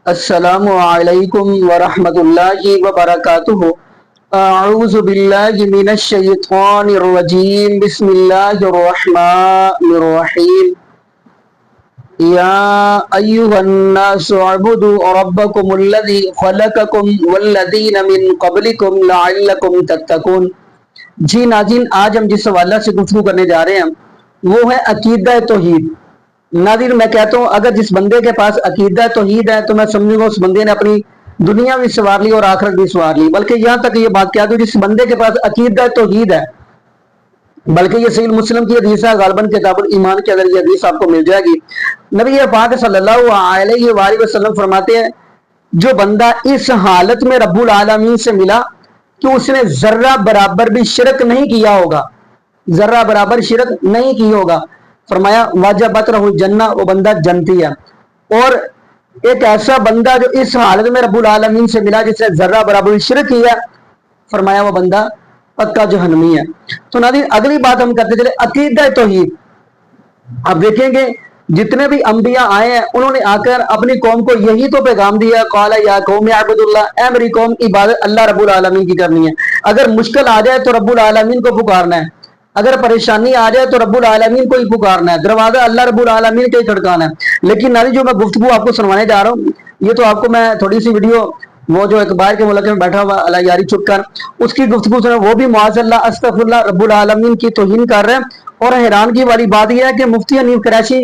السلام علیکم ورحمۃ اللہ وبرکاتہ۔ اعوذ باللہ من الشیطان الرجیم، بسم اللہ الرحمن الرحیم۔ یا ایہا الناس اعبدوا ربکم الذی خلقکم والذین من قبلکم لعلکم تتقون۔ جی ناظرین، آج ہم جس حوالہ سے گفتگو کرنے جا رہے ہیں وہ ہے عقیدہ توحید۔ ناظرین، میں کہتا ہوں اگر جس بندے کے پاس عقیدہ توحید ہے تو میں سمجھوں گا اس بندے نے اپنی دنیا بھی سنوار لی اور آخرت بھی سنوار لی۔ بلکہ یہاں تک یہ بات کہہ دوں، جس بندے کے پاس عقیدہ توحید ہے، بلکہ یہ صحیح مسلم کی حدیث ہے، غالباً کتاب الایمان کے اندر یہ حدیث آپ کو مل جائے گی۔ نبی پاک صلی اللہ علیہ وآلہ وسلم فرماتے ہیں جو بندہ اس حالت میں رب العالمین سے ملا کہ اس نے ذرہ برابر بھی شرک نہیں کیا ہوگا، ذرہ برابر شرک نہیں کی ہوگا، فرمایا واجبت رہ الجنہ، وہ بندہ جنتی ہے۔ اور ایک ایسا بندہ جو اس حالت میں رب العالمین سے ملا جس نے ذرہ برابر شرک کیا، فرمایا وہ بندہ پکا جہنمی ہے۔ تو ناظرین، اگلی بات ہم کرتے چلے عقیدہ توحید۔ اب دیکھیں گے جتنے بھی انبیاء آئے ہیں انہوں نے آ کر اپنی قوم کو یہی تو پیغام دیا، قال یا قوم اعبدوا اللہ، اے میری قوم عبادت اللہ رب العالمین کی کرنی ہے۔ اگر مشکل آ جائے تو رب العالمین کو پکارنا ہے، اگر پریشانی آ جائے تو رب العالمین کو ہی پکارنا ہے، دروازہ اللہ رب العالمین کے ہی کھڑکانا ہے۔ لیکن ناظرین، جو میں گفتگو آپ کو سنوانے جا رہا ہوں یہ تو آپ کو میں تھوڑی سی ویڈیو، وہ جو ایک باہر کے ملک میں بیٹھا ہوا اللہ یاری چھپ کر اس کی گفتگو سنا، وہ بھی معاذ اللہ استغفر اللہ رب العالمین کی توہین کر رہے ہیں۔ اور حیرانگی والی بات یہ ہے کہ مفتی حنیف قریشی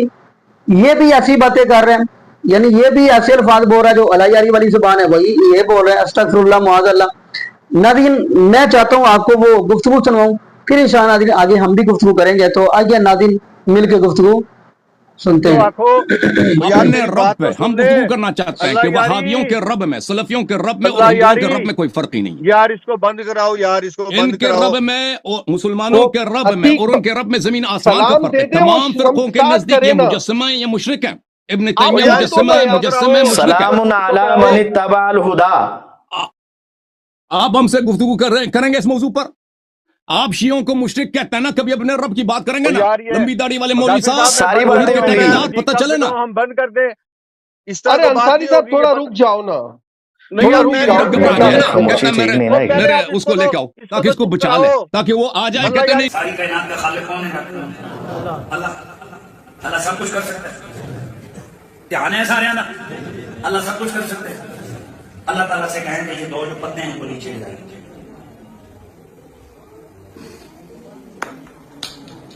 یہ بھی ایسی باتیں کر رہے ہیں، یعنی یہ بھی ایسے الفاظ بول رہا ہے جو اللہ یاری والی زبان ہے وہی یہ بول رہے ہیں، استغفر اللہ معاذ اللہ۔ ناظرین، میں چاہتا ہوں آپ کو وہ گفتگو سنواؤں، پھر انشاءاللہ ناظرین آگے ہم بھی گفتگو کریں گے۔ تو آئیے ناظرین مل کے گفتگو سنتے ہیں۔ اپنے رب پہ ہم گفتگو کرنا چاہتے ہیں کہ وہابیوں کے رب میں، سلفیوں کے رب میں اور ہندوؤں کے رب میں کوئی فرق ہی نہیں۔ یار اس کو بند کراؤ، یار اس کو ان بند کے کراؤ۔ رب میں اور مسلمانوں کے رب میں اور ان کے رب میں زمین آسمان کا فرق ہے۔ تمام فرقوں کے نزدیک یہ مجسمہ یہ مشرک ہیں۔ ابن تیمیہ مجسمہ ہے، مشرک ہے۔ سلام علی من اتبع الہدا۔ آپ ہم سے گفتگو کریں گے اس موضوع پر؟ آپ شیعوں کو مشرک کہتے ہیں نا، کبھی اپنے رب کی بات کریں گے نا؟ لمبی داڑھی والے مولوی صاحب ساری باتیں کے ہوئی، تعداد پتہ چلے نا۔ ہم بند کر دیں اس ارے طرح انصاری صاحب تھوڑا رک جاؤ نا، تھوڑا رک میرے جاؤ۔ گھبرا گیا نا، خاموشی کہتا ہے ٹھیک نہیں نا۔ میرے اس کو لے کے آؤ تاکہ اس کو بچا لے، تاکہ وہ آ جائے۔ کہتے نہیں ساری کائنات کا خالق کون ہے؟ اللہ سب کچھ کر سکتا ہے، دھیان ہے سارے نا، اللہ سب کچھ کر سکتے ہیں۔ اللہ تعالیٰ سے کہیں گے یہ دو جو پتے ہیں وہ نیچے لے جائیں۔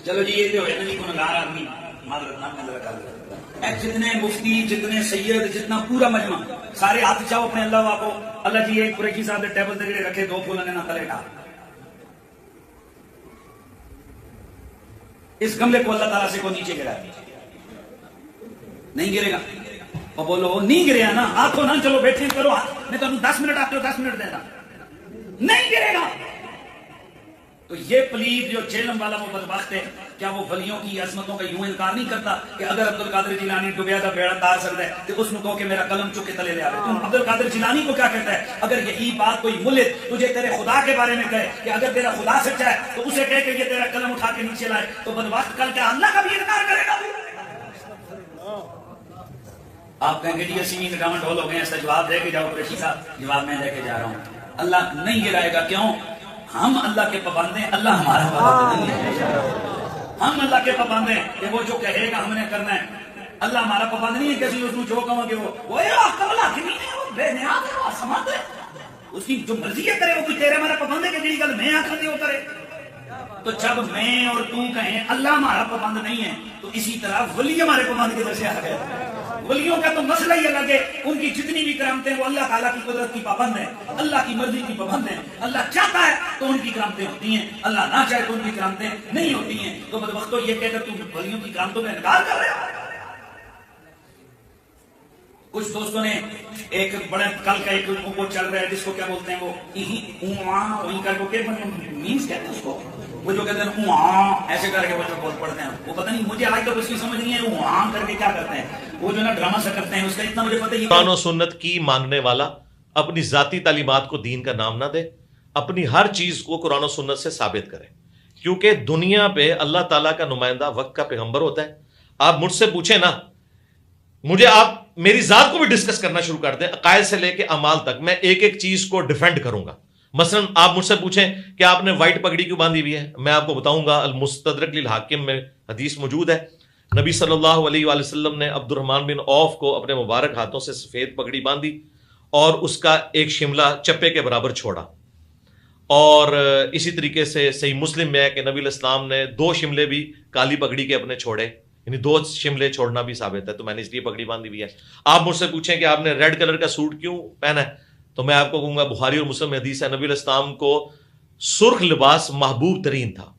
چلو جی، یہ جو ہے نا جی گنہگار آدمی معذرت نہ کر، جتنے مفتی، جتنے سید، جتنا پورا مجمع سارے ہاتھ چاہو اپنے اللہ کو، اللہ جی ایک قریشی صاحب نے ٹیبل دے رکھے، دو پھول نے نہ تلے ڈال، اس گملے کو اللہ تعالیٰ سے کو نیچے گرا نہیں گرے گا؟ اور بولو نہیں گریا نا، آنکھوں نہ چلو بیٹھے کرو، میں تو 10 منٹ آپ کو 10 منٹ دے رہا، نہیں گرے گا۔ تو یہ پلید جو جہلم والا وہ بدبخت ہے، کیا وہ ولیوں کی عظمتوں کا یوں انکار نہیں کرتا کہ اگر عبدالقادر جیلانی ڈوبیا تھا بیڑا تار سکتا ہے تو اس میں کہو کہ میرا قلم چک کے تلے لے آوے؟ تم عبدالقادر جیلانی کو کیا کہتا ہے؟ اگر یہی بات کوئی ملت تجھے تیرے خدا کے بارے میں کہے کہ اگر تیرا خدا سچا ہے تو اسے کہے کہ یہ تیرا قلم اٹھا کے نیچے لائے، تو بدبخت کل کیا اللہ کا بھی انکار کرے گا؟ آپ کہیں گے جی اسی میں ڈاؤن ڈھول ہو گئے ہیں، اس کا جواب دے کے جاؤ قریشی صاحب۔ جواب میں دے کے جا رہا ہوں، اللہ نہیں گرائے گا۔ کیوں؟ ہم اللہ کے پابند ہیں، اللہ ہمارا پابند نہیں ہے۔ ہم اللہ کے پابند ہیں کہ وہ جو کہے گا ہم نے کرنا ہے، اللہ ہمارا پابند نہیں ہے کہ اس کو جو کہوں کہ وہ اللہ کی نہیں ہے، وہ بے نیاز ہے، وہ سمات ہے، اس کی جو مرضی ہے کرے، وہ کوئی تیرے ہمارا پابند ہے کہ جی گل میں آخر وہ کرے۔ تو جب میں اور تو کہیں اللہ ہمارا پابند نہیں ہے تو اسی طرح ولی ہمارے پابند کی طرف سے آ گئے۔ ولیوں کا تو مسئلہ ہی الگ ہے، ان کی جتنی بھی کرامتیں وہ اللہ تعالیٰ کی قدرت کی پابند ہیں، اللہ کی مرضی کی پابند ہیں۔ اللہ چاہتا ہے تو ان کی کرامتیں ہوتی ہیں، اللہ نہ چاہے تو ان کی کرامتیں نہیں ہوتی ہیں۔ تو بدبختو یہ کہہ کر تم ولیوں کی کرامتوں کا انکار کر رہے ہو۔ کچھ دوستوں نے ایک بڑے کل کا ایک وہ چل رہا ہے جس کو کیا بولتے ہیں، وہ مینس کہتے ہیں اس کو، وہ جو کہتے ہیں ایسے کر کے وہ جو بول پڑھتے ہیں، وہ پتہ نہیں مجھے آج تک اس کی سمجھ نہیں ہے وہ کر کے کیا کرتے ہیں، وہ جو نا ڈرامہ سا کرتے ہیں، اس کا اتنا مجھے پتہ ہی۔ قرآن و سنت کی ماننے والا اپنی ذاتی تعلیمات کو دین کا نام نہ دے، اپنی ہر چیز کو قرآن و سنت سے ثابت کرے، کیونکہ دنیا پہ اللہ تعالیٰ کا نمائندہ وقت کا پیغمبر ہوتا ہے۔ آپ مجھ سے پوچھیں نا، مجھے آپ میری ذات کو بھی ڈسکس کرنا شروع کر دیں، عقائد سے لے کے اعمال تک، میں ایک ایک چیز کو ڈیفینڈ کروں گا. مثلا آپ مجھ سے پوچھیں کہ آپ نے وائٹ پگڑی کیوں باندھی ہوئی ہے، میں آپ کو بتاؤں گا. المستدرک للحاکم میں حدیث موجود ہے، نبی صلی اللہ علیہ وآلہ وسلم نے عبد الرحمن بن عوف کو اپنے مبارک ہاتھوں سے سفید پگڑی باندھی اور اس کا ایک شملہ چپے کے برابر چھوڑا. اور اسی طریقے سے صحیح مسلم میں ہے کہ نبی علیہ السلام نے 2 شملے بھی کالی پگڑی کے اپنے چھوڑے، یعنی 2 شملے چھوڑنا بھی ثابت ہے، تو میں نے اس لیے پگڑی باندھی ہوئی ہے. آپ مجھ سے پوچھیں کہ آپ نے ریڈ کلر کا سوٹ کیوں پہنا ہے، تو میں آپ کو کہوں گا بخاری اور مسلم میں حدیث ہے، نبی علیہ السلام کو سرخ لباس محبوب ترین تھا.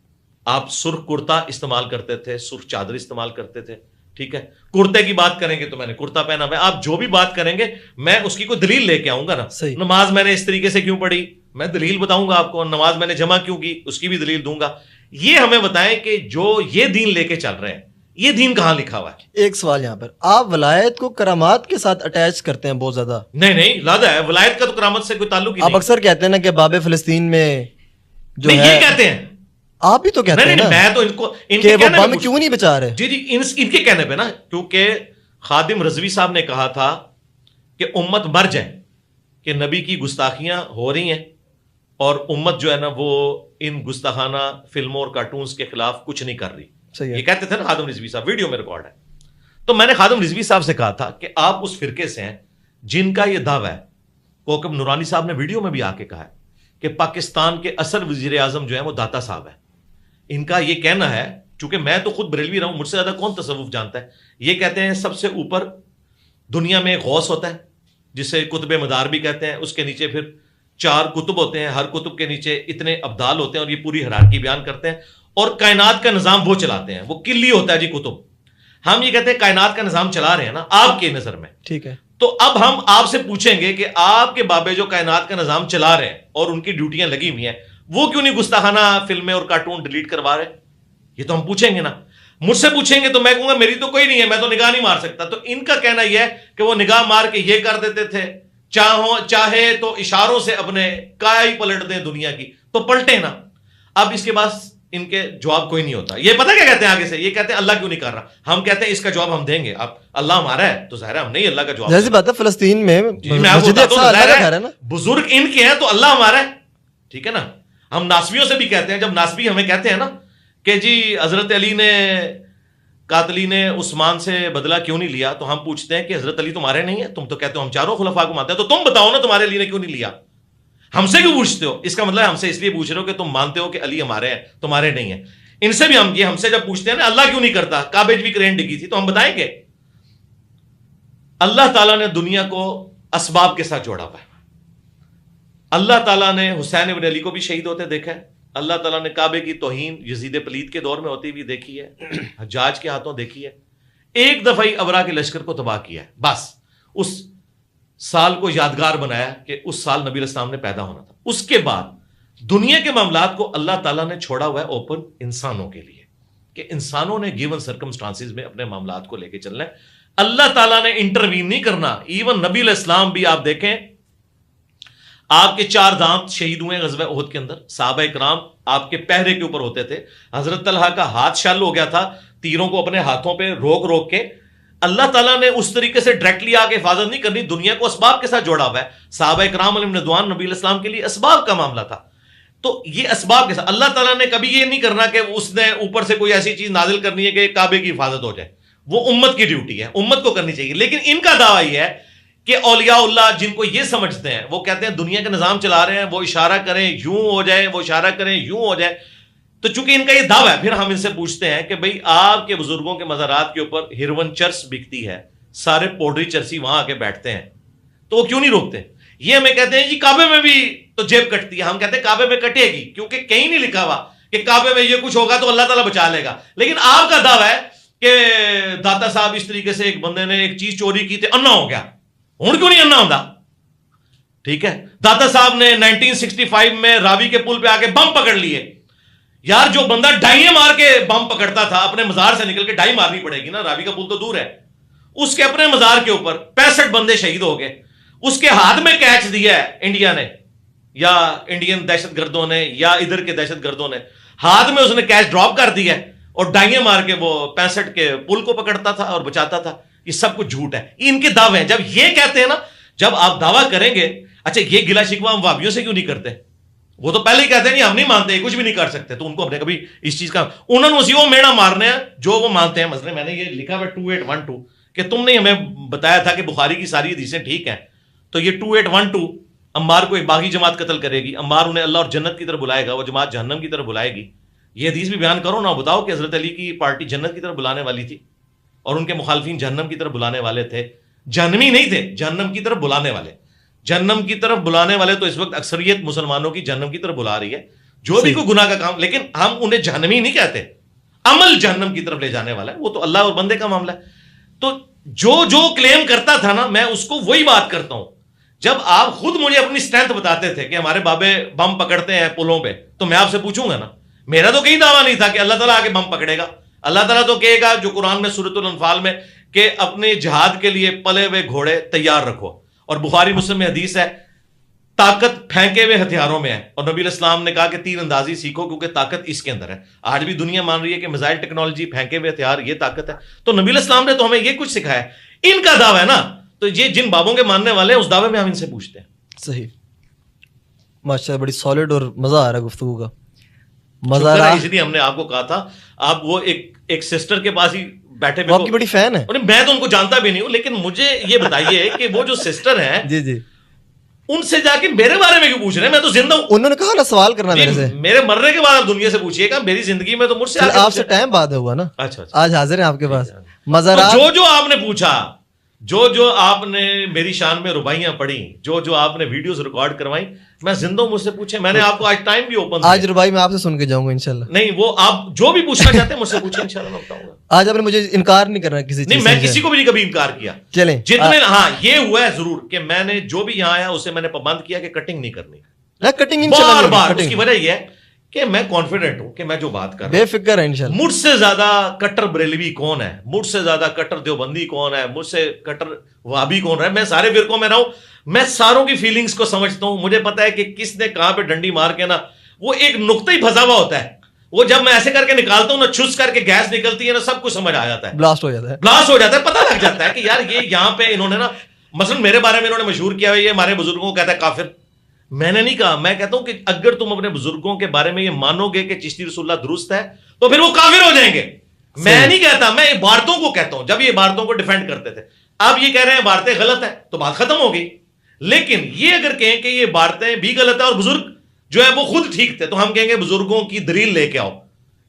آپ سرخ کرتا استعمال کرتے تھے، سرخ چادر استعمال کرتے تھے. ٹھیک ہے، کرتے کی بات کریں گے تو میں نے کرتا پہنا ہوا ہے. آپ جو بھی بات کریں گے میں اس کی کوئی دلیل لے کے آؤں گا نا. نماز میں نے اس طریقے سے کیوں پڑھی، میں دلیل بتاؤں گا آپ کو. نماز میں نے جمع کیوں کی، اس کی بھی دلیل دوں گا. یہ ہمیں بتائیں کہ جو یہ دین لے کے چل رہے ہیں، یہ دین کہاں لکھا ہوا ہے؟ ایک سوال یہاں پر، آپ ولایت کو کرامات کے ساتھ اٹیچ کرتے ہیں بہت زیادہ. نہیں لادا ہے، ولایت کا تو کرامت سے کوئی تعلق ہی نہیں. آپ اکثر کہتے ہیں نا کہ باب فلسطین میں جو نہیں، ہے، یہ کہتے ہیں، آپ بھی تو کہتے ہیں نا میں تو ان کہ کے وہ کہنے بم کیوں نہیں بچا رہے. جی ان کے کہنے پہ نا، کیونکہ خادم رضوی صاحب نے کہا تھا کہ امت مر جائے کہ نبی کی گستاخیاں ہو رہی ہیں اور امت جو ہے نا وہ ان گستاخانہ فلموں اور کارٹونز کے خلاف کچھ نہیں کر رہی. یہ کہتے تھے نا خادم رضوی صاحب، ویڈیو میں ریکارڈ ہے. تو میں نے خادم رضوی صاحب سے کہا تھا کہ آپ اس فرقے سے ہیں جن کا یہ دعویٰ ہے. کوکب نورانی صاحب نے ویڈیو میں بھی آ کے کہا ہے کہ پاکستان کے اصل وزیر اعظم جو ہے وہ داتا صاحب ہے. ان کا یہ کہنا ہے، چونکہ میں تو خود بریلوی رہا ہوں، مجھ سے زیادہ کون تصوف جانتا ہے. یہ کہتے ہیں سب سے اوپر دنیا میں غوث ہوتا ہے جسے قطب مدار بھی کہتے ہیں، اس کے نیچے پھر 4 کتب ہوتے ہیں، ہر کتب کے نیچے اتنے ابدال ہوتے ہیں اور یہ پوری ہرارکی بیان کرتے ہیں اور کائنات کا نظام وہ چلاتے ہیں. وہ کلی ہوتا ہے جی کتب. ہم یہ کہتے ہیں کائنات کا نظام چلا رہے ہیں نا آپ کی نظر میں. ٹھیک ہے، تو اب ہم آپ سے پوچھیں گے کہ آپ کے بابے جو کائنات کا نظام چلا رہے ہیں اور ان کی ڈیوٹیاں لگی ہوئی ہیں، وہ کیوں نہیں گستاخانہ فلمیں اور کارٹون ڈیلیٹ کروا رہے؟ یہ تو ہم پوچھیں گے نا. مجھ سے پوچھیں گے تو میں کہوں گا میری تو کوئی نہیں ہے، میں تو نگاہ نہیں مار سکتا. تو ان کا کہنا یہ ہے کہ وہ نگاہ مار کے یہ کر دیتے تھے، چاہے تو اشاروں سے اپنے کایا ہی پلٹ دیں دنیا کی، تو پلٹے نا. اب اس کے بعد ان کے جواب کوئی نہیں ہوتا. یہ پتہ کیا کہتے ہیں آگے سے؟ یہ کہتے ہیں اللہ کیوں نہیں کر رہا. ہم کہتے ہیں اس کا جواب ہم دیں گے. اب اللہ ہمارا ہے تو ظاہر ہے ہم نہیں اللہ کا جواب. جیسی بات ہے فلسطین میں مسجد اقصیٰ اللہ کا گھر ہے نا، بزرگ ان کے ہیں تو اللہ ہمارا ہے. ٹھیک ہے نا. ہم ناسبیوں سے بھی کہتے ہیں، جب ناسبی ہمیں کہتے ہیں نا کہ جی حضرت علی نے قاتلین عثمان سے بدلہ کیوں نہیں لیا، تو ہم پوچھتے ہیں کہ حضرت علی تمہارے نہیں ہے؟ تم تو کہتے ہو ہم چاروں خلفاء کو مانتے ہیں، تو تم بتاؤ نا تمہارے علی نے کیوں نہیں لیا. ہم سے کیوں پوچھتے ہو؟ اس کا مطلب ہم سے اس لیے پوچھ رہے ہو کہ تم مانتے ہو کہ علی ہمارے ہیں، تمہارے نہیں ہیں. ان سے بھی ہم سے جب پوچھتے ہیں نا اللہ کیوں نہیں کرتا، کعبے بھی کرین ڈگی تھی، تو ہم بتائیں گے اللہ تعالیٰ نے دنیا کو اسباب کے ساتھ جوڑا ہوا ہے. اللہ تعالیٰ نے حسین ابن علی کو بھی شہید ہوتے دیکھا ہے. اللہ تعالیٰ نے کعبے کی توہین یزید پلید کے دور میں ہوتی ہوئی دیکھی ہے، حجاج کے ہاتھوں دیکھی ہے. ایک دفعہ ہی ابرا کے لشکر کو تباہ کیا ہے، بس اس سال کو یادگار بنایا کہ اس سال نبی علیہ السلام نے پیدا ہونا تھا. اس کے بعد دنیا کے معاملات کو اللہ تعالیٰ نے چھوڑا ہوا ہے اوپن انسانوں کے لیے کہ انسانوں نے گیون سرکمسٹانسز میں اپنے معاملات کو لے کے چلنا ہے. اللہ تعالیٰ نے انٹروین نہیں کرنا. ایون نبی علیہ السلام بھی آپ دیکھیں آپ کے 4 دانت شہید ہوئے غزوہ احد کے اندر. صحابہ اکرام آپ کے پہرے کے اوپر ہوتے تھے. حضرت طلحہ کا ہاتھ شل ہو گیا تھا، تیروں کو اپنے ہاتھوں پہ روک روک کے. اللہ تعالیٰ نے اس طریقے سے ڈائریکٹلی آ کے حفاظت نہیں کرنی، دنیا کو اسباب کے ساتھ جوڑا ہوا ہے. صحابہ اکرام علیہم رضوان نبی علیہ السلام کے لیے اسباب کا معاملہ تھا. تو یہ اسباب کے ساتھ اللہ تعالیٰ نے کبھی یہ نہیں کرنا کہ اس نے اوپر سے کوئی ایسی چیز نازل کرنی ہے کہ کعبے کی حفاظت ہو جائے. وہ امت کی ڈیوٹی ہے، امت کو کرنی چاہیے. لیکن ان کا دعویٰ یہ ہے کہ اولیاء اللہ جن کو یہ سمجھتے ہیں وہ کہتے ہیں دنیا کا نظام چلا رہے ہیں، وہ اشارہ کریں یوں ہو جائے، وہ اشارہ کریں یوں ہو جائے. تو چونکہ ان کا یہ دعویٰ ہے، پھر ہم ان سے پوچھتے ہیں کہ بھئی آپ کے بزرگوں کے مزارات کے اوپر ہیروئن چرس بکتی ہے، سارے پوڈری چرسی وہاں آ کے بیٹھتے ہیں، تو وہ کیوں نہیں روکتے؟ یہ ہمیں کہتے ہیں جی کعبے میں بھی تو جیب کٹتی ہے. ہم کہتے ہیں کعبے میں کٹے گی کیونکہ کہیں نہیں لکھا ہوا کہ کعبے میں یہ کچھ ہوگا تو اللہ تعالیٰ بچا لے گا. لیکن آپ کا دعویٰ ہے کہ داتا صاحب اس طریقے سے ایک بندے نے ایک چیز چوری کی تھی، انا ہو گیا. ہوں کیوں نہیں انا ہوتا؟ ٹھیک ہے. داتا صاحب نے 1965 میں راوی کے پل پہ آ کے بم پکڑ لیے. یار جو بندہ ڈائیاں مار کے بم پکڑتا تھا اپنے مزار سے نکل کے ڈائی مارنی پڑے گی نا، راوی کا پل تو دور ہے. اس کے اپنے مزار کے اوپر 65 بندے شہید ہو گئے. اس کے ہاتھ میں کیچ دیا ہے انڈیا نے یا انڈین دہشت گردوں نے یا ادھر کے دہشت گردوں نے، ہاتھ میں اس نے کیچ ڈراپ کر دیا اور ڈائیاں مار کے وہ 65 کے پل کو پکڑتا تھا اور بچاتا تھا. یہ سب کچھ جھوٹ ہے، ان کے دعوے ہیں. جب یہ کہتے ہیں نا، جب آپ دعویٰ کریں گے، اچھا یہ گلا شکوہ ہم وہابیوں سے کیوں نہیں کرتے؟ وہ تو پہلے ہی کہتے ہیں نہیں ہم نہیں مانتے، کچھ بھی نہیں کر سکتے. تو ان کو ہم نے کبھی اس چیز کا، انہوں نے اسی وہ میڑا مارنے ہیں جو وہ مانتے ہیں. مثلا میں نے یہ لکھا ہوا 2812 کہ تم نے ہمیں بتایا تھا کہ بخاری کی ساری حدیثیں ٹھیک ہیں، تو یہ 2812 عمار کو ایک باغی جماعت قتل کرے گی، عمار انہیں اللہ اور جنت کی طرف بلائے گا، وہ جماعت جہنم کی طرف بلائے گی. یہ حدیث بھی بیان کرو نا، بتاؤ کہ حضرت علی کی پارٹی جنت کی طرف بلانے والی تھی اور ان کے مخالفین جہنم کی طرف بلانے والے تھے. جہنمی نہیں تھے، جہنم کی طرف بلانے والے. جہنم کی طرف بلانے والے تو اس وقت اکثریت مسلمانوں کی جہنم کی طرف بلا رہی ہے، جو بھی کوئی گناہ کا کام، لیکن ہم انہیں جہنمی نہیں کہتے. عمل جہنم کی طرف لے جانے والا ہے، وہ تو اللہ اور بندے کا معاملہ ہے. تو جو کلیم کرتا تھا نا، میں اس کو وہی بات کرتا ہوں. جب آپ خود مجھے اپنی اسٹرینتھ بتاتے تھے کہ ہمارے بابے بم پکڑتے ہیں پلوں پہ، تو میں آپ سے پوچھوں گا نا، میرا تو کہیں دعویٰ نہیں تھا کہ اللہ تعالیٰ آگے بم پکڑے گا. اللہ تعالیٰ تو کہے گا جو قرآن میں سورۃ الانفال میں کہ اپنے جہاد کے لیے پلے ہوئے گھوڑے تیار رکھو. اور بخاری مسلم میں حدیث ہے طاقت پھینکے ہوئے ہتھیاروں میں ہے، اور نبی علیہ السلام نے کہا کہ تیر اندازی سیکھو کیونکہ طاقت اس کے اندر ہے. آج بھی دنیا مان رہی ہے کہ میزائل ٹیکنالوجی، پھینکے ہوئے ہتھیار، یہ طاقت ہے. تو نبی علیہ السلام نے تو ہمیں یہ کچھ سکھایا ہے. ان کا دعویٰ ہے نا، تو یہ جن بابوں کے ماننے والے ہیں اس دعوے میں ہم ان سے پوچھتے ہیں. صحیح، ماشاءاللہ بڑی سالڈ اور مزہ آ رہا ہے گفتگو کا، مزہ آ رہا ہے. اس لیے ہم نے آپ کو کہا تھا آپ وہ ایک سسٹر کے پاس ہی بیٹھے، وہ آپ کی بڑی فین ہے. میں تو ان کو جانتا بھی نہیں ہوں، لیکن مجھے یہ بتائیے کہ وہ جو سسٹر ہیں جی جی، ان سے جا کے میرے بارے میں کیوں پوچھ رہے ہیں؟ میں تو زندہ ہوں. انہوں نے کہا نا سوال کرنا میرے سے. میرے مرنے کے بعد آپ دنیا سے پوچھیے گا، میری زندگی میں تو مجھ سے آپ سے ٹائم بعد ہوا نا. اچھا آج حاضر ہیں آپ کے پاس. مزارات جو آپ نے پوچھا، جو آپ نے میری شان میں ربائیاں پڑھی، جو آپ نے ویڈیوز ریکارڈ کروائی، میں زندہ ہوں، مجھ سے پوچھیں. میں نے آپ کو آج ٹائم بھی اوپن، آج ربائی میں آپ سے سن کے جاؤں گا انشاءاللہ. نہیں، وہ آپ جو بھی پوچھنا چاہتے ہیں مجھ سے پوچھیں، انشاءاللہ میں بتاؤں گا. آج آپ نے مجھے انکار نہیں کرنا کسی چیز. نہیں، میں کسی کو بھی نہیں کبھی انکار کیا. چلیں جتنے، ہاں یہ ہوا ہے ضرور کہ میں نے جو بھی یہاں آیا اسے میں نے پابند کیا کہ کٹنگ نہیں کرنی. کٹنگ بار بار. اس کی وجہ یہ ہے کہ میں کانفیڈنٹ ہوں کہ میں جو بات کر رہا ہوں، بے فکر ہے انشاءاللہ. مجھ سے زیادہ کٹر بریلوی کون ہے، مجھ سے زیادہ کٹر دیوبندی کون ہے، مجھ سے کٹر وہابی کون ہے. میں سارے فرقوں میں رہا ہوں، میں ساروں کی فیلنگز کو سمجھتا ہوں. مجھے پتا ہے کہ کس نے کہاں پہ ڈنڈی مار کے نا، وہ ایک نقطہ ہی پھنسا ہوا ہوتا ہے، وہ جب میں ایسے کر کے نکالتا ہوں نا، چھس کر کے گیس نکلتی ہے نا، سب کچھ سمجھ آ جاتا ہے، بلاسٹ ہو جاتا ہے، بلاسٹ ہو جاتا ہے. پتہ لگ جاتا ہے کہ یار یہ یہاں پہ انہوں نے نا، مثلا میرے بارے میں انہوں نے مشہور کیا ہے یہ ہمارے بزرگوں کو کہتا ہے کافر. میں نے نہیں کہا، میں کہتا ہوں کہ اگر تم اپنے بزرگوں کے بارے میں یہ مانو گے کہ چشتی رسول اللہ درست ہے تو پھر وہ کافر ہو جائیں گے. میں نہیں کہتا، میں عبارتوں کو کہتا ہوں. جب یہ عبارتوں کو ڈیفینڈ کرتے تھے، اب یہ کہہ رہے ہیں عبارتیں غلط ہیں تو بات ختم ہو گئی. لیکن یہ اگر کہیں کہ یہ عبارتیں بھی غلط ہیں اور بزرگ جو ہے وہ خود ٹھیک تھے، تو ہم کہیں گے بزرگوں کی دلیل لے کے آؤ.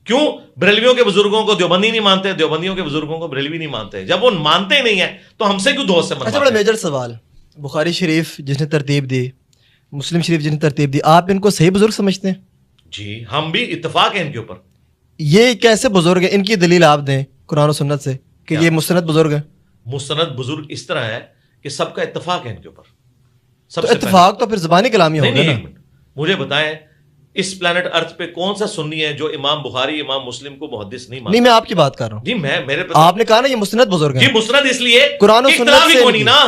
کیوں؟ بریلویوں کے بزرگوں کو دیوبندی نہیں مانتے، دیوبندیوں کے بزرگوں کو بریلوی نہیں مانتے. جب وہ مانتے نہیں ہیں تو ہم سے کیوں دوست سے اچھا بڑا میجر سوال. بخاری شریف جس نے ترتیب دی، مسلم شریف جس نے ترتیب دی، آپ ان کو صحیح بزرگ سمجھتے ہیں؟ جی، ہم بھی اتفاق ہے ان کے اوپر. یہ کیسے بزرگ ہیں؟ ان کی دلیل آپ دیں قرآن و سنت سے کہ یہ مستند بزرگ ہیں. مستند بزرگ اس طرح ہے کہ سب کا اتفاق ہے ان کے اوپر. تو اتفاق تو پھر زبانی کلامی ہوگا نا. مجھے بتائیں اس پلانٹ ارتھ پہ کون سا سنی ہے جو امام بخاری امام مسلم کو محدث نہیں مانتا؟ نہیں، میں آپ کی بات کر رہا ہوں. جی میرے آپ نے کہا نا یہ مستند بزرگ ہیں. جی مستند اس لیے قرآن و سنت سے کونی نا،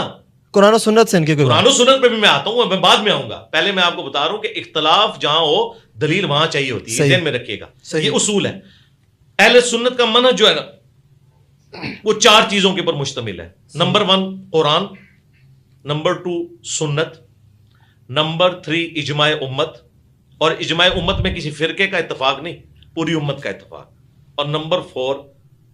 قرآن و سنت سے ان کے قرآن و سنت پہ بھی میں آتا ہوں، میں بعد میں آؤں گا. پہلے میں آپ کو بتا رہا ہوں کہ اختلاف جہاں ہو دلیل وہاں چاہیے ہوتی ہے. ذہن میں رکھیے گا، یہ اصول ہے. اہل سنت کا منہج جو ہے نا وہ 4 چیزوں کے اوپر مشتمل ہے. نمبر 1 قرآن، نمبر 2 سنت، نمبر 3 اجماع امت. اور اجماع امت میں کسی فرقے کا اتفاق نہیں، پوری امت کا اتفاق. اور نمبر 4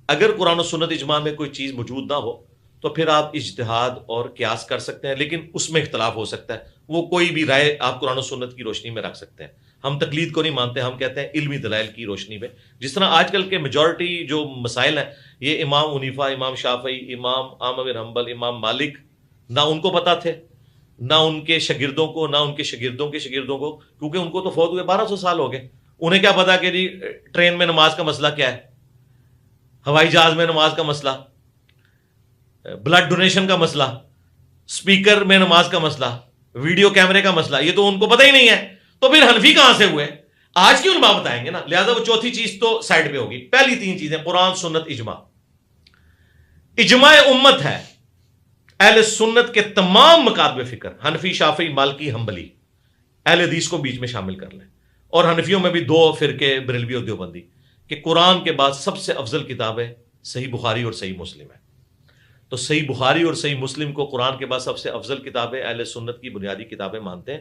اگر قرآن و سنت اجماع میں کوئی چیز موجود نہ ہو تو پھر آپ اجتہاد اور قیاس کر سکتے ہیں، لیکن اس میں اختلاف ہو سکتا ہے. وہ کوئی بھی رائے آپ قرآن و سنت کی روشنی میں رکھ سکتے ہیں. ہم تقلید کو نہیں مانتے، ہم کہتے ہیں علمی دلائل کی روشنی میں. جس طرح آج کل کے میجورٹی جو مسائل ہیں یہ امام حنیفہ، امام شافعی، امام احمد بن حنبل، امام مالک، نہ ان کو پتہ تھے، نہ ان کے شاگردوں کو، نہ ان کے شاگردوں کے شاگردوں کو، کیونکہ ان کو تو فوت ہوئے 1200 سال ہو گئے. انہیں کیا پتا کہ جی ٹرین میں نماز کا مسئلہ کیا ہے، ہوائی جہاز میں نماز کا مسئلہ، بلڈ ڈونیشن کا مسئلہ، اسپیکر میں نماز کا مسئلہ، ویڈیو کیمرے کا مسئلہ، یہ تو ان کو پتہ ہی نہیں ہے. تو پھر حنفی کہاں سے ہوئے؟ آج کی علماء بتائیں گے نا. لہٰذا وہ چوتھی چیز تو سائڈ پہ ہوگی. پہلی 3 چیزیں قرآن، سنت، اجماع. اجماع امت ہے اہل سنت کے تمام مکاتب فکر، حنفی، شافعی، مالکی، حنبلی، اہل حدیث کو بیچ میں شامل کر لیں. اور حنفیوں میں بھی 2 فرقے، بریلوی اور دیوبندی، کہ قرآن کے بعد سب سے افضل کتاب ہے صحیح بخاری اور صحیح مسلم ہے. تو صحیح بخاری اور صحیح مسلم کو قرآن کے بعد سب سے افضل کتابیں اہل سنت کی بنیادی کتابیں مانتے ہیں،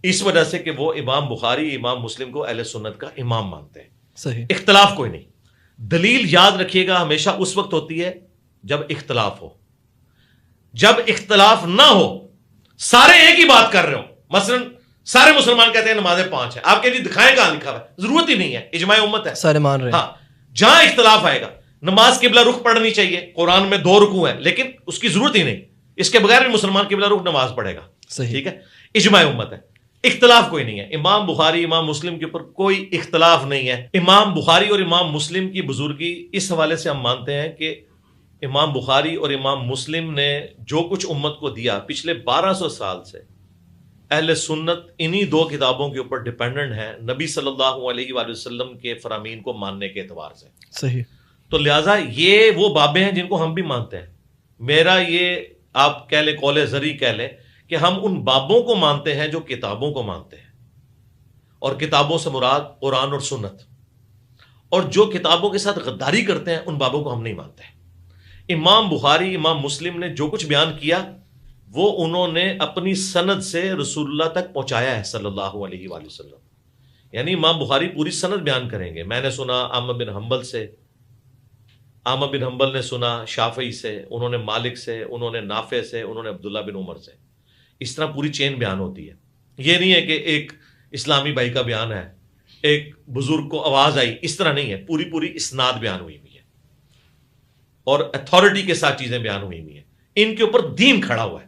اس وجہ سے کہ وہ امام بخاری امام مسلم کو اہل سنت کا امام مانتے ہیں. صحیح. اختلاف کوئی نہیں. دلیل یاد رکھیے گا ہمیشہ اس وقت ہوتی ہے جب اختلاف ہو. جب اختلاف نہ ہو، سارے ایک ہی بات کر رہے ہو، مثلا سارے مسلمان کہتے ہیں نمازیں 5 ہیں، آپ کے لیے دکھائیں کہاں لکھا ہوا ہے، ضرورت ہی نہیں ہے، اجماع امت ہے، سارے مان رہے ہیں. ہاں جہاں اختلاف آئے گا، نماز قبلہ رخ پڑھنی چاہیے، قرآن میں 2 رکوع ہیں لیکن اس کی ضرورت ہی نہیں، اس کے بغیر بھی مسلمان قبلہ رخ نماز پڑھے گا. صحیح. ٹھیک ہے، اجماع امت ہے، اختلاف کوئی نہیں ہے. امام بخاری امام مسلم کے اوپر کوئی اختلاف نہیں ہے. امام بخاری اور امام مسلم کی بزرگی اس حوالے سے ہم مانتے ہیں کہ امام بخاری اور امام مسلم نے جو کچھ امت کو دیا پچھلے 1200 سال سے، اہل سنت انہی 2 کتابوں کے اوپر ڈیپینڈنٹ ہیں نبی صلی اللہ علیہ وآلہ وسلم کے فرامین کو ماننے کے اعتبار سے. صحیح. تو لہٰذا یہ وہ بابیں ہیں جن کو ہم بھی مانتے ہیں. میرا یہ آپ کہہ لیں قول زری کہہ لیں کہ ہم ان بابوں کو مانتے ہیں جو کتابوں کو مانتے ہیں، اور کتابوں سے مراد قرآن اور سنت، اور جو کتابوں کے ساتھ غداری کرتے ہیں ان بابوں کو ہم نہیں مانتے. امام بخاری امام مسلم نے جو کچھ بیان کیا وہ انہوں نے اپنی سند سے رسول اللہ تک پہنچایا ہے صلی اللہ علیہ وآلہ وسلم. یعنی امام بخاری پوری سند بیان کریں گے. میں نے سنا احمد بن حنبل سے، احمد بن حنبل نے سنا شافعی سے، انہوں نے مالک سے، انہوں نے نافع سے، انہوں نے عبداللہ بن عمر سے. اس طرح پوری چین بیان ہوتی ہے. یہ نہیں ہے کہ ایک اسلامی بھائی کا بیان ہے، ایک بزرگ کو آواز آئی، اس طرح نہیں ہے. پوری اسناد بیان ہوئی ہے اور اتھارٹی کے ساتھ چیزیں بیان ہوئی ہیں. ان کے اوپر دین کھڑا ہوا ہے.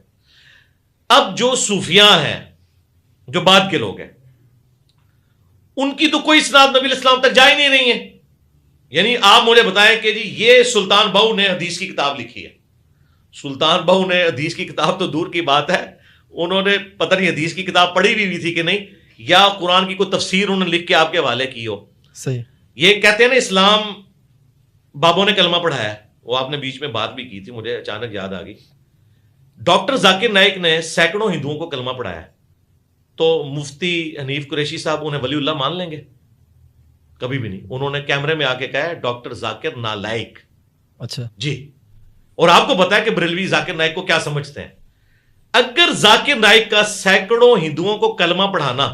اب جو صوفیاء ہیں، جو بعد کے لوگ ہیں، ان کی تو کوئی اسناد نبی علیہ السلام تک جا ہی نہیں رہی ہے. یعنی آپ مجھے بتائیں کہ جی یہ سلطان بہو نے حدیث کی کتاب لکھی ہے. سلطان بہو نے حدیث کی کتاب تو دور کی بات ہے، انہوں نے پتہ نہیں حدیث کی کتاب پڑھی بھی تھی کہ نہیں، یا قرآن کی کوئی تفسیر انہوں نے لکھ کے آپ کے حوالے کی ہو. صحیح. یہ کہتے ہیں نا اسلام بابوں نے کلمہ پڑھایا ہے. وہ آپ نے بیچ میں بات بھی کی تھی، مجھے اچانک یاد آ گئی. ڈاکٹر ذاکر نائک نے سینکڑوں ہندوؤں کو کلمہ پڑھایا ہے، تو مفتی حنیف قریشی صاحب انہیں ولی اللہ مان لیں گے؟ کبھی بھی نہیں. انہوں نے کیمرے میں آ کے کہا ہے ڈاکٹر ذاکر نالائق. اچھا جی. اور آپ کو پتا ہے کہ بریلوی ذاکر نائک کو کیا سمجھتے ہیں. اگر ذاکر نائک کا سینکڑوں ہندوؤں کو کلمہ پڑھانا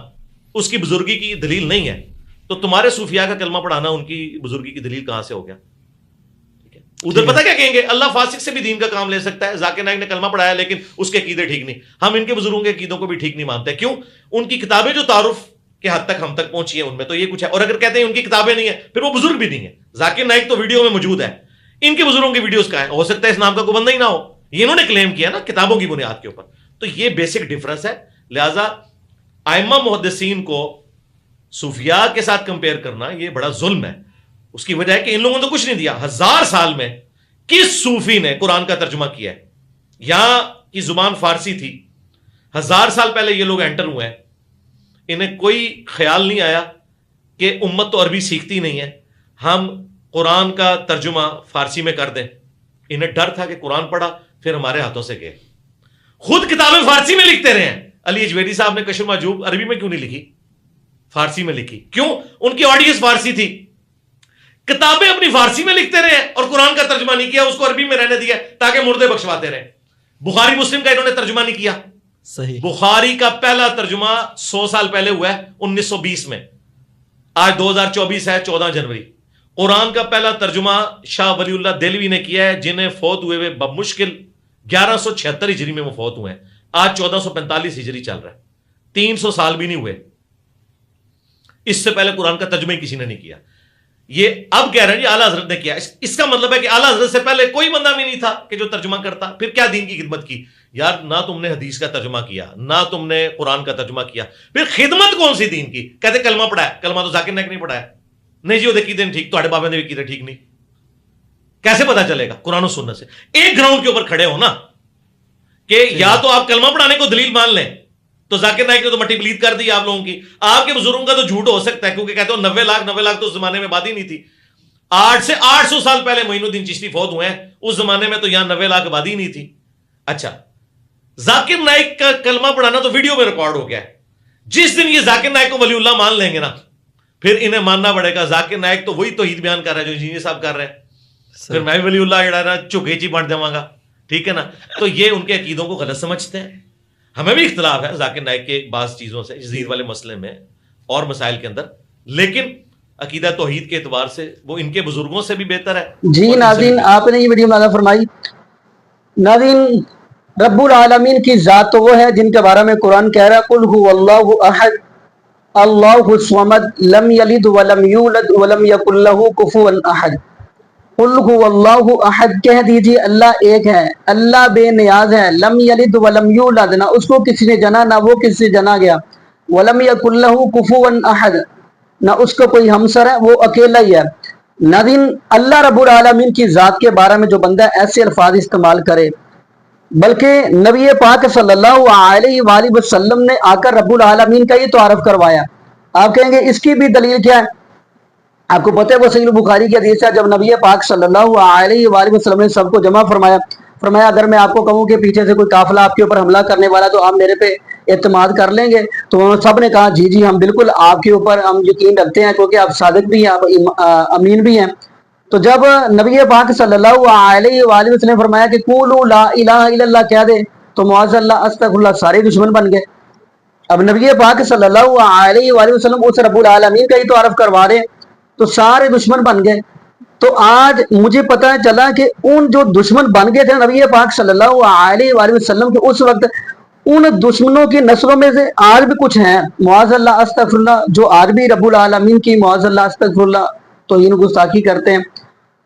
اس کی بزرگی کی دلیل نہیں ہے، تو تمہارے صوفیاء کا کلمہ پڑھانا ان کی بزرگی کی دلیل کہاں سے ہو گیا؟ ادھر پتہ کیا کہیں گے، اللہ فاسق سے بھی دین کا کام لے سکتا ہے. ذاکر نائک نے کلمہ پڑھایا لیکن اس کے عقیدے ٹھیک نہیں. ہم ان کے بزرگوں کے عقیدوں کو بھی ٹھیک نہیں مانتے. کیوں؟ ان کی کتابیں جو تعارف کے حد تک ہم تک پہنچی ہیں ان میں تو یہ کچھ ہے. اور اگر کہتے ہیں ان کی کتابیں نہیں ہیں پھر وہ بزرگ بھی نہیں ہے. ذاکر نائک تو ویڈیو میں موجود ہے، ان کے بزرگوں کی ویڈیوز کہاں ہیں؟ ہو سکتا ہے اس نام کا کوئی بندہ ہی نہ ہو. یہ انہوں نے کلیم کیا نا کتابوں کی بنیاد کے اوپر. تو یہ بیسک ڈفرنس ہے. لہٰذا ائمہ محدثین کو صوفیاء کے ساتھ کمپیئر کرنا یہ بڑا ظلم ہے. اس کی وجہ ہے کہ ان لوگوں نے تو کچھ نہیں دیا. 1000 سال میں کس صوفی نے قرآن کا ترجمہ کیا ہے؟ یہاں کی زبان فارسی تھی، 1000 سال پہلے یہ لوگ انٹر ہوئے ہیں. انہیں کوئی خیال نہیں آیا کہ امت تو عربی سیکھتی نہیں ہے، ہم قرآن کا ترجمہ فارسی میں کر دیں. انہیں ڈر تھا کہ قرآن پڑھا پھر ہمارے ہاتھوں سے گئے. خود کتابیں فارسی میں لکھتے رہے ہیں. علی اجویری صاحب نے کشف معجوب عربی میں کیوں نہیں لکھی؟ فارسی میں لکھی. کیوں؟ ان کی آڈینس فارسی تھی. کتابیں اپنی فارسی میں لکھتے رہے اور قرآن کا ترجمہ نہیں کیا، اس کو عربی میں رہنے دیا تاکہ مردے بخشواتے رہے. بخاری مسلم کا انہوں نے ترجمہ نہیں کیا. صحیح. بخاری کا پہلا ترجمہ 100 سال پہلے ہوا ہے 1920 میں. آج 2024 ہے 14 جنوری. قرآن کا پہلا ترجمہ شاہ ولی اللہ دہلوی نے کیا ہے، جنہیں فوت ہوئے بمشکل 1176 ہجری میں وہ فوت ہوئے ہیں. آج 1445 ہجری چل رہا ہے، 300 سال بھی نہیں ہوئے. اس سے پہلے قرآن کا ترجمہ ہی کسی نے نہیں کیا. یہ اب کہہ رہے ہیں یہ اعلیٰ حضرت نے کیا. اس کا مطلب ہے کہ اعلیٰ حضرت سے پہلے کوئی بندہ بھی نہیں تھا کہ جو ترجمہ کرتا. پھر کیا دین کی خدمت کی؟ یار نہ تم نے حدیث کا ترجمہ کیا، نہ تم نے قرآن کا ترجمہ کیا، پھر خدمت کون سی دین کی؟ کہتے کلمہ پڑھایا. کلمہ تو ذاکر نائک نہیں پڑھایا. نہیں جی وہ عقیدے ٹھیک، تو بابے نے عقیدے ٹھیک نہیں. کیسے پتا چلے گا؟ قرآن و سنت سے. ایک گراؤنڈ کے اوپر کھڑے ہو نا کہ یا تو آپ کلمہ پڑھانے کو دلیل مان لیں، تو ذاکر نائک نے تو مٹی پلید کر دی آپ لوگوں کی. آپ کے بزرگوں کا تو جھوٹ ہو سکتا ہے کیونکہ کہتے ہو 90 لاکھ تو اس زمانے میں بات ہی نہیں تھی. 8 سے 800 سال پہلے معین الدین چشتی فوت ہوئے ہیں، اس زمانے میں تو یہاں 90 لاکھ آبادی نہیں تھی. اچھا ذاکر نائک کا کلمہ پڑھانا تو ویڈیو میں ریکارڈ ہو گیا ہے. جس دن یہ ذاکر نائک کو ولی اللہ مان لیں گے نا، پھر انہیں ماننا پڑے گا ذاکر نائک تو وہی توحید بیان کر رہا ہے جو انجینئر صاحب کر رہے ہیں. پھر میں بھی ولی اللہ جڑا نا جھگے چی بن جاواں گا، ٹھیک ہے نا. تو یہ ان کے عقیدوں کو غلط سمجھتے ہیں. ہمیں بھی اختلاف ہے ذاکر نائک کے بعض چیزوں سے، یزید والے مسئلے میں اور مسائل کے اندر، لیکن عقیدہ توحید کے اعتبار سے وہ ان کے بزرگوں سے بھی بہتر ہے. جی ناظرین، آپ نے یہ ویڈیو ملاحظہ فرمائی. ناظرین، رب العالمین کی ذات تو وہ ہے جن کے بارے میں قرآن کہہ رہا ہے قل هو اللہ احد اللہ الصمد لم یلد ولم یولد ولم یکن له کفوا احد. قل هو اللہ احد، کہہ دیجئے اللہ ایک ہے، اللہ بے نیاز ہے. لم یلد ولم یولد، نہ اس کو کسی نے جنا نہ وہ کسی سے جنا گیا. ولم یکن له کفوا احد، نہ اس کو کوئی ہمسر ہے، وہ اکیلا ہی ہے. ناظرین، اللہ رب العالمین کی ذات کے بارے میں جو بندہ ایسے الفاظ استعمال کرے، بلکہ نبی پاک صلی اللہ علیہ وآلہ وسلم نے آ کر رب العالمین کا یہ تعارف کروایا، آپ کہیں گے اس کی بھی دلیل کیا ہے؟ آپ کو پتہ ہے وہ صحیح بخاری کی حدیث ہے، جب نبی پاک صلی اللہ علیہ وآلہ وسلم نے سب کو جمع فرمایا اگر میں آپ کو کہوں کہ پیچھے سے کوئی قافلہ آپ کے اوپر حملہ کرنے والا تو آپ میرے پہ اعتماد کر لیں گے؟ تو سب نے کہا جی ہم بالکل آپ کے اوپر ہم یقین رکھتے ہیں، کیونکہ آپ صادق بھی ہیں، آپ امین بھی ہیں. تو جب نبی پاک صلی اللہ علیہ وآلہ وسلم نے فرمایا کہ قولوا لا الہ الا اللہ کہہ دے، تو معاذ اللہ استغفر اللہ سارے دشمن بن گئے. اب نبی پاک صلی اللہ علیہ وآلہ وسلم اس رب العالمین کا ہی تعارف کروا رہے تو سارے دشمن بن گئے. تو آج مجھے پتہ چلا کہ ان جو دشمن بن گئے تھے نبی پاک صلی اللہ علیہ وآلہ وسلم کے اس وقت، ان دشمنوں کی نسلوں میں سے آج بھی کچھ ہیں معاذ اللہ استغفر اللہ، جو آج بھی رب العالمین کی معاذ اللہ استغفر اللہ توہین گستاخی کرتے ہیں،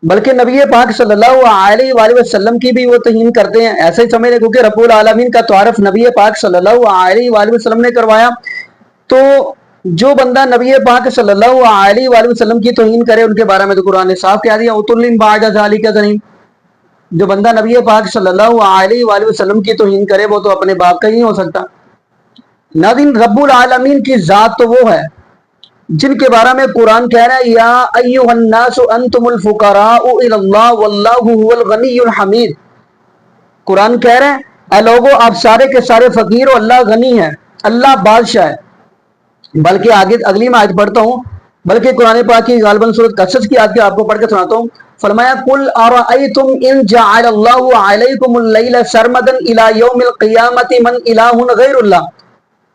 بلکہ نبی پاک صلی اللہ علیہ وآلہ وسلم کی بھی وہ توہین کرتے ہیں. ایسا ہی سمجھیں کیونکہ رب العالمین کا تعارف نبی پاک صلی اللہ علیہ وآلہ وسلم نے کروایا. تو جو بندہ نبی پاک صلی اللہ علیہ وآلہ وسلم کی توہین کرے ان کے بارے میں تو قرآن نے صاف کہہ دیا اتل بعد ذلک زنیم. جو بندہ نبی پاک صلی اللہ علیہ وآلہ وسلم کی توہین کرے وہ تو اپنے باپ کا ہی نہیں ہو سکتا. ناظرین، رب العالمین کی ذات تو وہ ہے جن کے بارے میں قرآن کہہ رہا ہے یا ایھا الناس انتم الفقراء الی اللہ واللہ هو الغنی الحمید. قرآن کہہ رہے ہیں اے لوگو آپ سارے کے سارے فقیر ہو، اللہ غنی ہے، اللہ بادشاہ ہے. بلکہ آگے اگلی میں آیت پڑھتا ہوں، بلکہ قرآن پاک کی غالباً سورۃ قصص کی آیت آپ کو پڑھ کے سناتا ہوں. فرمایا قل ارأیتم ان جعل اللہ علیکم اللیل سرمدا الی یوم القیامۃ من الہ غیر اللہ.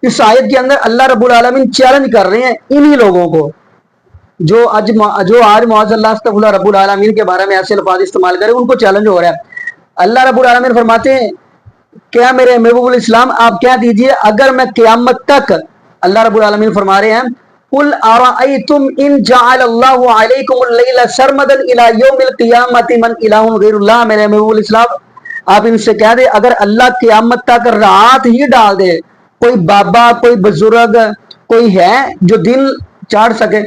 اس آیت کے اندر اللہ رب العالمین چیلنج کر رہے ہیں انہی لوگوں کو جو آج معاذ اللہ استغفر اللہ رب العالمین کے بارے میں ایسے الفاظ استعمال کرے، ان کو چیلنج ہو رہا ہے. اللہ رب العالمین فرماتے ہیں کیا میرے محبوب الاسلام آپ کہہ دیجئے اگر میں قیامت تک، اللہ رب العالمین فرما رہے ہیں قل ارأیتم ان جعل اللہ علیکم اللیل سرمدا الی یوم القیامۃ من الہ غیر اللہ. میرے محبوب الاسلام آپ ان سے کہہ دے اگر اللہ قیامت تک رات ہی ڈال دے، کوئی بابا کوئی بزرگ کوئی ہے جو دن چاڑ سکے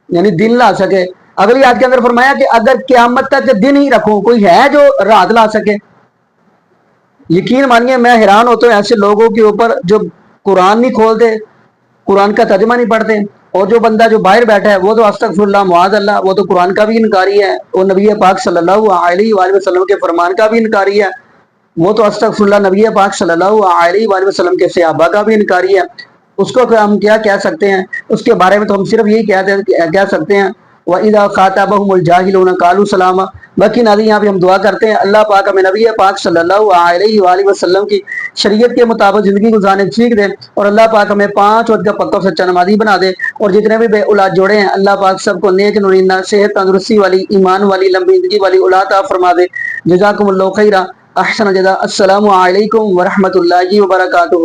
یعنی دن لا سکے. اگلی آیت کے اندر فرمایا کہ اگر قیامت تک دن ہی رکھوں کوئی ہے جو رات لا سکے. یقین مانیے میں حیران ہوتا ہوں ایسے لوگوں کے اوپر جو قرآن نہیں کھولتے، قرآن کا ترجمہ نہیں پڑھتے، اور جو بندہ جو باہر بیٹھا ہے وہ تو استغفر اللہ معاذ اللہ وہ تو قرآن کا بھی انکاری ہے، وہ نبی پاک صلی اللہ علیہ وآلہ وسلم کے فرمان کا بھی انکاری ہے، وہ تو استغفر اللہ نبی پاک صلی اللہ علیہ وآلہ وسلم کے صحابہ کا بھی انکاری ہے. اس کو ہم کیا کہہ سکتے ہیں؟ اس کے بارے میں تو ہم صرف یہی کہہ سکتے ہیں وَإِذَا خَاطَبَهُمُ الْجَاهِلُونَ قَالُوا سَلَامًا. باقی ناظرین یہاں پہ ہم دعا کرتے ہیں اللہ پاک ہمیں نبی پاک صلی اللہ علیہ وآلہ وسلم کی شریعت کے مطابق زندگی گزارنے سیکھ دے، اور اللہ پاک ہمیں 5 وقت کا پکا سچا نمازی بنا دے، اور جتنے بھی بے اولاد جوڑے ہیں اللہ پاک سب کو نیک نورینہ صحت تندرستی والی ایمان والی لمبی زندگی والی اولاد عطا فرما دے. جزاکم اللہ خیرا، احسن الجزاء. السلام علیکم ورحمۃ اللہ وبرکاتہ.